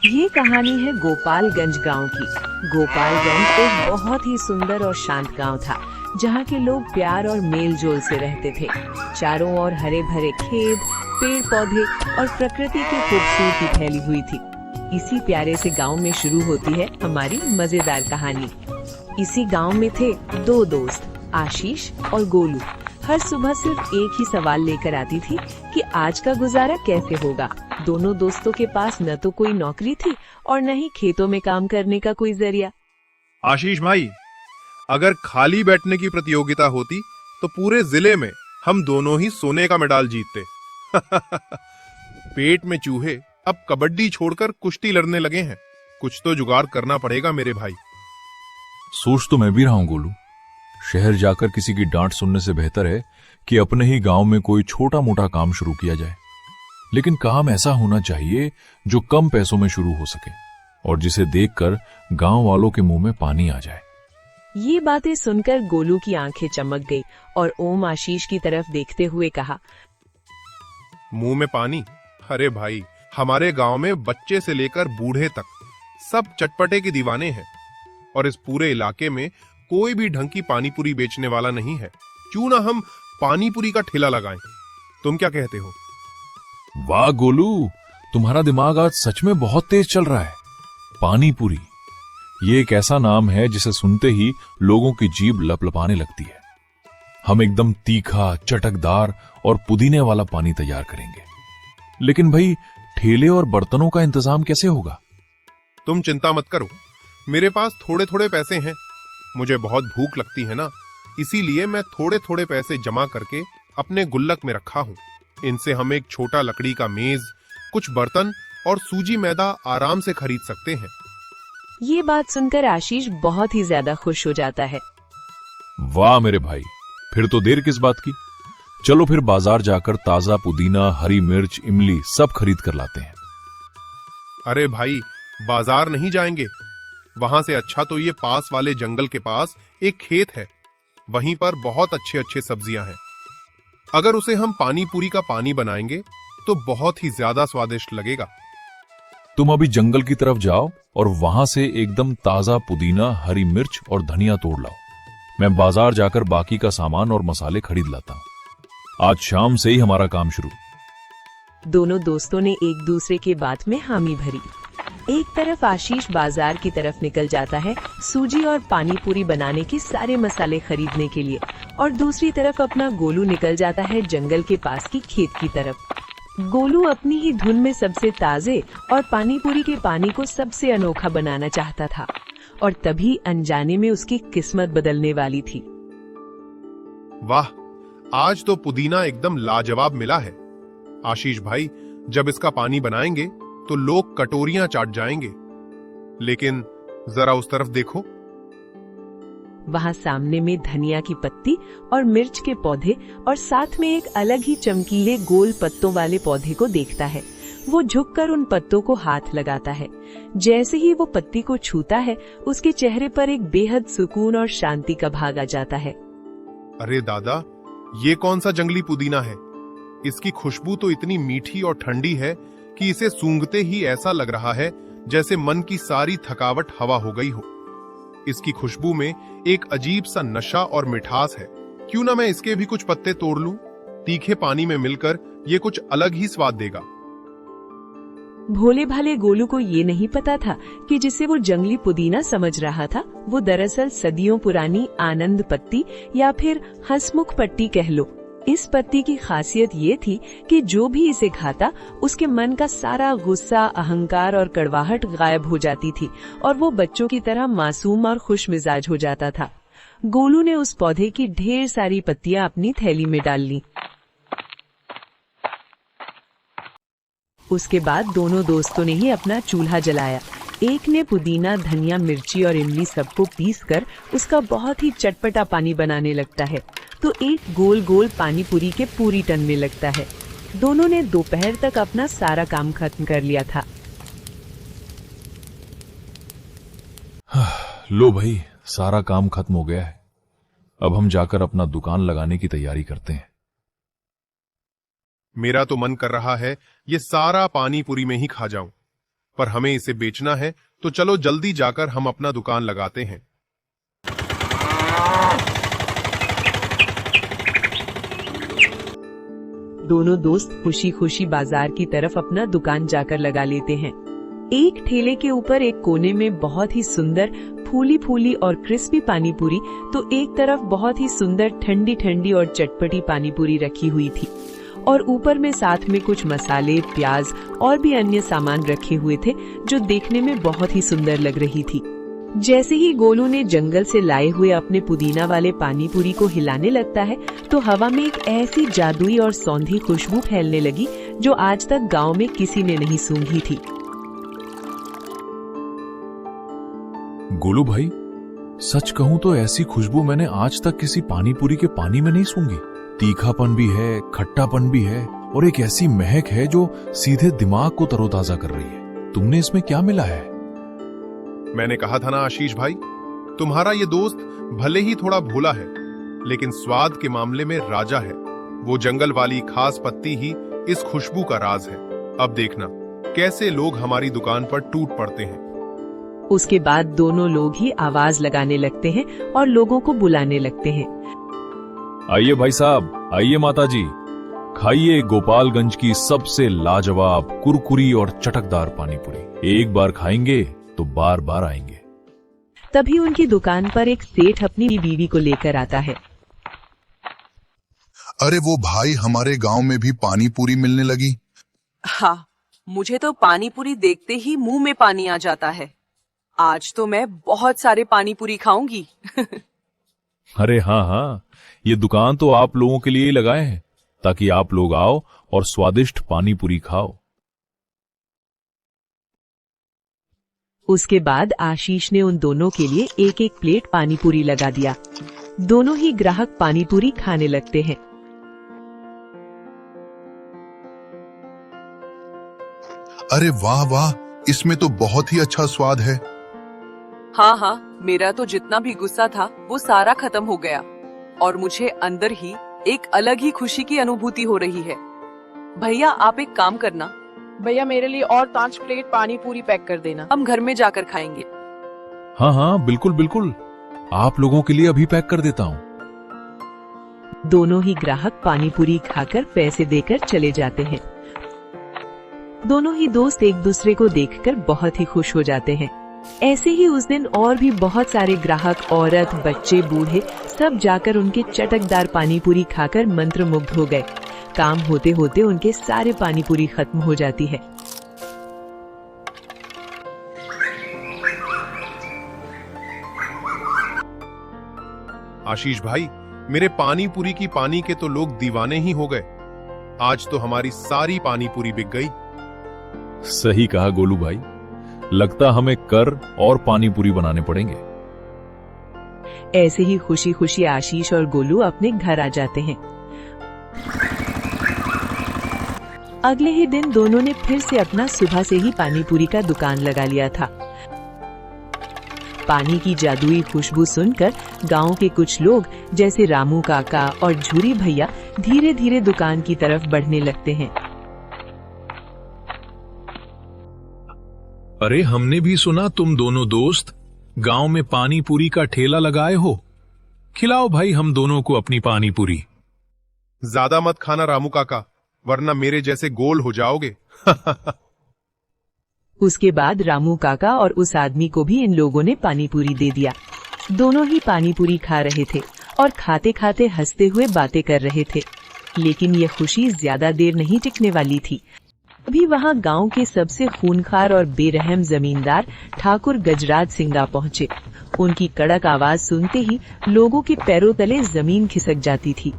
ये कहानी है गोपालगंज गांव की। गोपालगंज एक बहुत ही सुंदर और शांत गांव था, जहाँ के लोग प्यार और मेल जोल से रहते थे। चारों ओर हरे भरे खेत, पेड़ पौधे और प्रकृति की खूबसूरती फैली हुई थी। इसी प्यारे से गांव में शुरू होती है हमारी मजेदार कहानी। इसी गांव में थे दो दोस्त, आशीष और गोलू। हर सुबह सिर्फ एक ही सवाल लेकर आती थी कि आज का गुजारा कैसे होगा। दोनों दोस्तों के पास न तो कोई नौकरी थी और न ही खेतों में काम करने का कोई जरिया। आशीष भाई, अगर खाली बैठने की प्रतियोगिता होती तो पूरे जिले में हम दोनों ही सोने का मेडल जीतते। पेट में चूहे अब कबड्डी छोड़कर कुश्ती लड़ने लगे हैं। कुछ तो जुगाड़ करना पड़ेगा मेरे भाई। सोच तो मैं भी रहा हूं गोलू। शहर जाकर किसी की डांट सुनने से बेहतर है कि अपने ही गांव में कोई छोटा मोटा काम शुरू किया जाए, लेकिन काम ऐसा होना चाहिए जो कम पैसों में शुरू हो सके और जिसे देखकर गांव वालों के मुंह में पानी आ जाए। ये बातें सुनकर गोलू की आंखें चमक गई और ओम आशीष की तरफ देखते हुए कहा, मुंह में पानी? अरे भाई, हमारे गांव में बच्चे से लेकर बूढ़े तक सब चटपटे के दीवाने हैं और इस पूरे इलाके में कोई भी ढंग की पानीपुरी बेचने वाला नहीं है। क्यों ना हम पानीपुरी का ठेला लगाएं? तुम क्या कहते हो? वाह गोलू, तुम्हारा दिमाग आज सच में बहुत तेज चल रहा है। पानीपुरी, ये एक ऐसा नाम है जिसे सुनते ही लोगों की जीभ लपलपाने लगती है। हम एकदम तीखा, चटकदार और पुदीने वाला पानी तैयार करेंगे। लेकिन भाई, ठेले और बर्तनों का इंतजाम कैसे होगा? तुम चिंता मत करो, मेरे पास थोड़े थोड़े पैसे हैं। मुझे बहुत भूख लगती है ना, इसीलिए मैं थोड़े थोड़े पैसे जमा करके अपने गुल्लक में रखा हूं। इनसे हम एक छोटा लकड़ी का मेज, कुछ बर्तन और सूजी मैदा आराम से खरीद सकते हैं। ये बात सुनकर आशीष बहुत ही ज्यादा खुश हो जाता है। वाह मेरे भाई, फिर तो देर किस बात की। चलो फिर बाजार जाकर ताजा पुदीना, हरी मिर्च, इमली सब खरीद कर लाते हैं। अरे भाई, बाजार नहीं जाएंगे। वहां से अच्छा तो ये पास वाले जंगल के पास एक खेत है, वहीं पर बहुत अच्छे अच्छे सब्जियां हैं। अगर उसे हम पानीपुरी का पानी बनाएंगे तो बहुत ही ज्यादा स्वादिष्ट लगेगा। तुम अभी जंगल की तरफ जाओ और वहां से एकदम ताजा पुदीना, हरी मिर्च और धनिया तोड़ लाओ। मैं बाजार जाकर बाकी का सामान और मसाले खरीद लाता हूं। आज शाम से ही हमारा काम शुरू। दोनों दोस्तों ने एक दूसरे के बात में हामी भरी। एक तरफ आशीष बाजार की तरफ निकल जाता है सूजी और पानीपुरी बनाने के सारे मसाले खरीदने के लिए, और दूसरी तरफ अपना गोलू निकल जाता है जंगल के पास की खेत की तरफ। गोलू अपनी ही धुन में सबसे ताजे और पानीपुरी के पानी को सबसे अनोखा बनाना चाहता था, और तभी अनजाने में उसकी किस्मत बदलने वाली थी। वाह, आज तो पुदीना एकदम लाजवाब मिला है। आशीष भाई, जब इसका पानी बनाएंगे तो लोग कटोरियां चाट जाएंगे। लेकिन जरा उस तरफ देखो। वहाँ सामने में धनिया की पत्ती और मिर्च के पौधे और साथ में एक अलग ही चमकीले गोल पत्तों वाले पौधे को देखता है। वो झुककर उन पत्तों को हाथ लगाता है। जैसे ही वो पत्ती को छूता है, उसके चेहरे पर एक बेहद सुकून और शांति का भाग आ जाता है। अरे दादा, ये कौन सा जंगली पुदीना है? इसकी खुशबू तो इतनी मीठी और ठंडी है कि इसे सूंघते ही ऐसा लग रहा है जैसे मन की सारी थकावट हवा हो गई हो। इसकी खुशबू में एक अजीब सा नशा और मिठास है। क्यों ना मैं इसके भी कुछ पत्ते तोड़ लूं? तीखे पानी में मिलकर ये कुछ अलग ही स्वाद देगा। भोले भाले गोलू को ये नहीं पता था कि जिसे वो जंगली पुदीना समझ रहा था, वो दरअसल सदियों पुरानी आनंद पत्ती या फिर हंसमुख पट्टी कह लो। इस पत्ती की खासियत ये थी कि जो भी इसे खाता, उसके मन का सारा गुस्सा, अहंकार और कड़वाहट गायब हो जाती थी और वो बच्चों की तरह मासूम और खुश मिजाज हो जाता था। गोलू ने उस पौधे की ढेर सारी पत्तियां अपनी थैली में डाल ली। उसके बाद दोनों दोस्तों ने ही अपना चूल्हा जलाया। एक ने पुदीना, धनिया, मिर्ची और इमली सबको पीसकर उसका बहुत ही चटपटा पानी बनाने लगता है, तो एक गोल गोल पानीपुरी के पूरी टनने लगता है। दोनों ने दोपहर तक अपना सारा काम खत्म कर लिया था। लो भाई, सारा काम खत्म हो गया है। अब हम जाकर अपना दुकान लगाने की तैयारी करते हैं। मेरा तो मन कर रहा है ये सारा पानी पूरी में ही खा जाऊं। पर हमें इसे बेचना है, तो चलो जल्दी जाकर हम अपना दुकान लगाते हैं। दोनों दोस्त खुशी खुशी बाजार की तरफ अपना दुकान जाकर लगा लेते हैं। एक ठेले के ऊपर एक कोने में बहुत ही सुंदर फूली फूली और क्रिस्पी पानी पूरी, तो एक तरफ बहुत ही सुंदर ठंडी ठंडी और चटपटी पानी पूरी रखी हुई थी, और ऊपर में साथ में कुछ मसाले, प्याज और भी अन्य सामान रखे हुए थे, जो देखने में बहुत ही सुंदर लग रही थी। जैसे ही गोलू ने जंगल से लाए हुए अपने पुदीना वाले पानी पूरी को हिलाने लगता है, तो हवा में एक ऐसी जादुई और सौंधी खुशबू फैलने लगी जो आज तक गांव में किसी ने नहीं सूंघी थी। गोलू भाई, सच कहूं तो ऐसी खुशबू मैंने आज तक किसी पानी पूरी के पानी में नहीं सूंघी। तीखापन भी है, खट्टापन भी है, और एक ऐसी महक है जो सीधे दिमाग को तरोताजा कर रही है। तुमने इसमें क्या मिला है? मैंने कहा था ना आशीष भाई, तुम्हारा ये दोस्त भले ही थोड़ा भोला है, लेकिन स्वाद के मामले में राजा है। वो जंगल वाली खास पत्ती ही इस खुशबू का राज है। अब देखना कैसे लोग हमारी दुकान पर टूट पड़ते हैं। उसके बाद दोनों लोग ही आवाज लगाने लगते हैं और लोगों को बुलाने लगते हैं। आइए भाई साहब, आइए माता जी, खाइए गोपालगंज की सबसे लाजवाब, कुरकुरी और चटकदार पानी पूरी। एक बार खाएंगे तो बार बार आएंगे। तभी उनकी दुकान पर एक सेठ अपनी बीवी को लेकर आता है। अरे वो भाई, हमारे गांव में भी पानी पूरी मिलने लगी। हाँ, मुझे तो पानी पूरी देखते ही मुंह में पानी आ जाता है। आज तो मैं बहुत सारे पानी पूरी खाऊंगी। अरे हाँ हाँ, ये दुकान तो आप लोगों के लिए ही लगाए हैं, ताकि आप लोग आओ और स्वादिष्ट पानी पूरी खाओ। उसके बाद आशीष ने उन दोनों के लिए एक एक प्लेट पानी पूरी लगा दिया। दोनों ही ग्राहक पानी पूरी खाने लगते हैं। अरे वाह वाह, इसमें तो बहुत ही अच्छा स्वाद है। हाँ हाँ, मेरा तो जितना भी गुस्सा था वो सारा खत्म हो गया, और मुझे अंदर ही एक अलग ही खुशी की अनुभूति हो रही है। भैया, आप एक काम करना, भैया मेरे लिए और 5 प्लेट पानी पूरी पैक कर देना। हम घर में जाकर खाएंगे। हाँ हाँ, बिल्कुल बिल्कुल, आप लोगों के लिए अभी पैक कर देता हूँ। दोनों ही ग्राहक पानी पूरी खाकर पैसे देकर चले जाते हैं। दोनों ही दोस्त एक दूसरे को देखकर बहुत ही खुश हो जाते हैं। ऐसे ही उस दिन और भी बहुत सारे ग्राहक, औरत, बच्चे, बूढ़े सब जाकर उनके चटकदार पानी पूरी खाकर मंत्रमुग्ध हो गए। काम होते होते उनके सारे पानी पूरी खत्म हो जाती है। आशीष भाई, मेरे पानी पूरी की पानी के तो लोग दीवाने ही हो गए। आज तो हमारी सारी पानी पूरी बिक गई। सही कहा गोलू भाई, लगता हमें कर और पानी पूरी बनाने पड़ेंगे। ऐसे ही खुशी खुशी आशीष और गोलू अपने घर आ जाते हैं। अगले ही दिन दोनों ने फिर से अपना सुबह से ही पानी पूरी का दुकान लगा लिया था। पानी की जादुई खुशबू सुनकर गांव के कुछ लोग, जैसे रामू काका और झूरी भैया, धीरे धीरे दुकान की तरफ बढ़ने लगते हैं। अरे, हमने भी सुना तुम दोनों दोस्त गांव में पानी पूरी का ठेला लगाए हो। खिलाओ भाई हम दोनों को अपनी पानी पूरी। ज्यादा मत खाना रामू काका, वरना मेरे जैसे गोल हो जाओगे। उसके बाद रामू काका और उस आदमी को भी इन लोगों ने पानी पूरी दे दिया। दोनों ही पानी पूरी खा रहे थे और खाते खाते हंसते हुए बातें कर रहे थे। लेकिन ये खुशी ज्यादा देर नहीं टिकने वाली थी। अभी वहाँ गांव के सबसे खूंखार और बेरहम जमींदार ठाकुर गजराज सिंह आ पहुँचे। उनकी कड़क आवाज सुनते ही लोगों के पैरों तले जमीन खिसक जाती थी।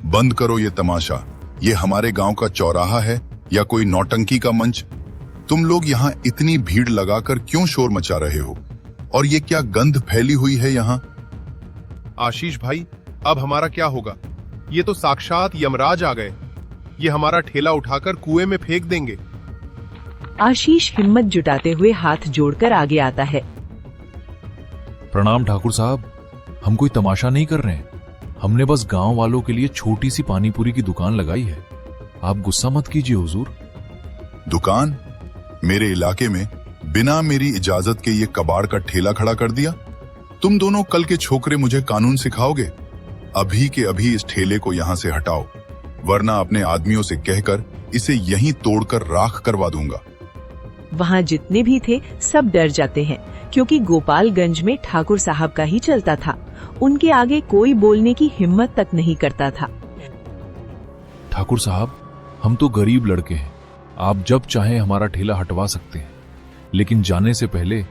बंद करो ये तमाशा। ये हमारे गांव का चौराहा है या कोई नौटंकी का मंच? तुम लोग यहाँ इतनी भीड़ लगाकर क्यों शोर मचा रहे हो? और ये क्या गंध फैली हुई है यहाँ? आशीष भाई, अब हमारा क्या होगा? ये तो साक्षात यमराज आ गए। ये हमारा ठेला उठाकर कुएं में फेंक देंगे। आशीष हिम्मत जुटाते हुए हाथ जोड़कर आगे आता है। प्रणाम ठाकुर साहब, हम कोई तमाशा नहीं कर रहे हैं। हमने बस गांव वालों के लिए छोटी सी पानी पूरी की दुकान लगाई है। आप गुस्सा मत कीजिए हुजूर। दुकान? मेरे इलाके में बिना मेरी इजाजत के ये कबाड़ का ठेला खड़ा कर दिया। तुम दोनों कल के छोकरे मुझे कानून सिखाओगे? अभी के अभी इस ठेले को यहाँ से हटाओ, वरना अपने आदमियों से कहकर इसे यहीं तोड़कर राख करवा दूंगा। वहाँ जितने भी थे सब डर जाते हैं, क्योंकि गोपालगंज में ठाकुर साहब का ही चलता था। उनके आगे कोई बोलने की हिम्मत तक नहीं करता था। ठाकुर साहब, हम तो गरीब लड़के हैं, आप जब चाहें हमारा ठेला हटवा सकते हैं, लेकिन जाने से पहले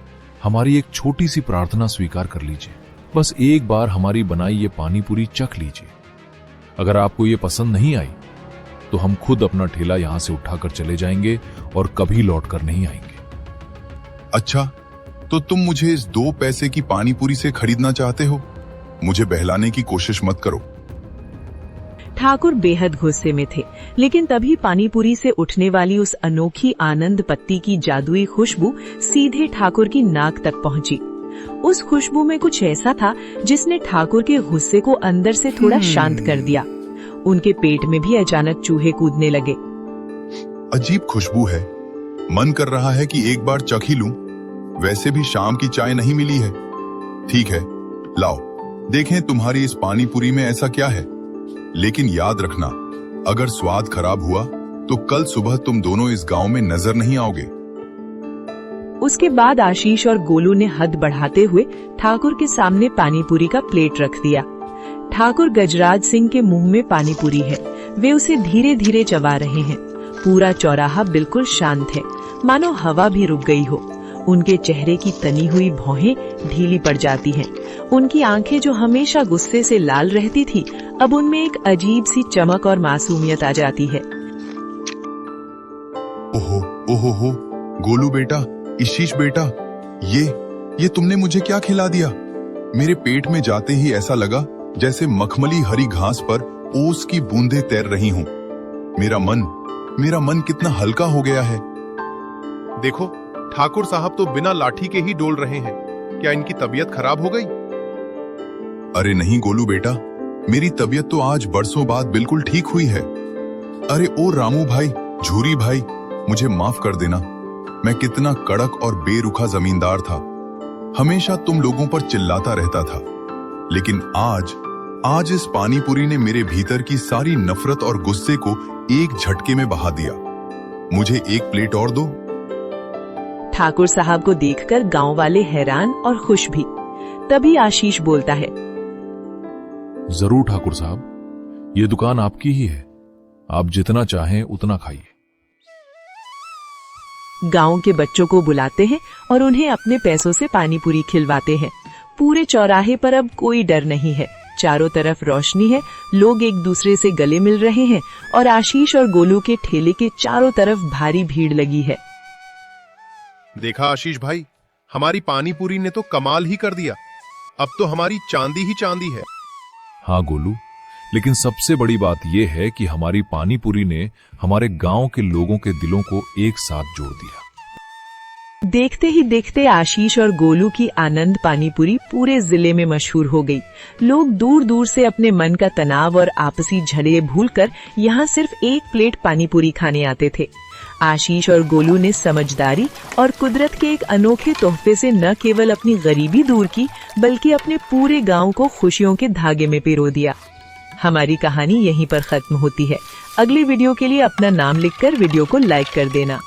हमारी एक छोटी सी प्रार्थना स्वीकार कर लीजिए। बस एक बार हमारी बनाई ये पानी पूरी चख लीजिए। अगर आपको ये पसंद नहीं आई तो हम खुद अपना ठेला यहां से उठाकर चले जाएंगे और कभी लौटकर नहीं आएंगे। अच्छा, तो तुम मुझे इस 2 पैसे की पानी पूरी से खरीदना चाहते हो? मुझे बहलाने की कोशिश मत करो। ठाकुर बेहद गुस्से में थे, लेकिन तभी पानीपुरी से उठने वाली उस अनोखी आनंद पत्ती की जादुई खुशबू सीधे ठाकुर की नाक तक पहुंची। उस खुशबू में कुछ ऐसा था जिसने ठाकुर के गुस्से को अंदर से थोड़ा शांत कर दिया। उनके पेट में भी अचानक चूहे कूदने लगे। अजीब खुशबू है, मन कर रहा है कि एक बार चख ही लूं। वैसे भी शाम की चाय नहीं मिली है। ठीक है, लाओ देखें तुम्हारी इस पानी पूरी में ऐसा क्या है। लेकिन याद रखना, अगर स्वाद खराब हुआ तो कल सुबह तुम दोनों इस गांव में नजर नहीं आओगे। उसके बाद आशीष और गोलू ने हद बढ़ाते हुए ठाकुर के सामने पानीपुरी का प्लेट रख दिया। ठाकुर गजराज सिंह के मुंह में पानीपुरी है, वे उसे धीरे धीरे चबा रहे हैं। पूरा चौराहा बिल्कुल शांत है, मानो हवा भी रुक गई हो। उनके चेहरे की तनी हुई भौहें ढीली पड़ जाती हैं। उनकी आंखें जो हमेशा गुस्से से लाल रहती थी, अब उनमें एक अजीब सी चमक और मासूमियत आ जाती है। ओहो ओहो हो, गोलू बेटा, आशीष बेटा, ये तुमने मुझे क्या खिला दिया? मेरे पेट में जाते ही ऐसा लगा जैसे मखमली हरी घास पर ओस की बूंदें तैर रही हूं। मेरा मन कितना हल्का हो गया है। देखो, ठाकुर साहब तो बिना लाठी के ही डोल रहे हैं। क्या इनकी तबीयत खराब हो गई? अरे नहीं गोलू बेटा, मेरी तबीयत तो आज बरसों बाद बिल्कुल ठीक हुई है। अरे ओ रामू भाई, झूरी भाई, मुझे माफ कर देना। मैं कितना कड़क और बेरुखा जमींदार था, हमेशा तुम लोगों पर चिल्लाता रहता था। लेकिन आज इस पानीपुरी ने मेरे भीतर की सारी नफरत और गुस्से को एक झटके में बहा दिया। मुझे एक प्लेट और दो। ठाकुर साहब को देखकर गांव वाले हैरान और खुश भी। तभी आशीष बोलता है, जरूर ठाकुर साहब, ये दुकान आपकी ही है, आप जितना चाहें उतना खाइए। गांव के बच्चों को बुलाते हैं और उन्हें अपने पैसों से पानीपुरी खिलवाते हैं। पूरे चौराहे पर अब कोई डर नहीं है, चारों तरफ रोशनी है, लोग एक दूसरे से गले मिल रहे हैं और आशीष और गोलू के ठेले के चारों तरफ भारी भीड़ लगी है। देखा आशीष भाई, हमारी पानीपुरी ने तो कमाल ही कर दिया। अब तो हमारी चांदी ही चांदी है। हाँ गोलू, लेकिन सबसे बड़ी बात यह है कि हमारी पानीपुरी ने हमारे गांव के लोगों के दिलों को एक साथ जोड़ दिया। देखते ही देखते आशीष और गोलू की आनंद पानीपुरी पूरे जिले में मशहूर हो गई। लोग दूर दूर से अपने मन का तनाव और आपसी झगड़े भूलकर यहाँ सिर्फ एक प्लेट पानीपुरी खाने आते थे। आशीष और गोलू ने समझदारी और कुदरत के एक अनोखे तोहफे से न केवल अपनी गरीबी दूर की, बल्कि अपने पूरे गांव को खुशियों के धागे में पिरो दिया। हमारी कहानी यहीं पर खत्म होती है। अगली वीडियो के लिए अपना नाम लिखकर वीडियो को लाइक कर देना।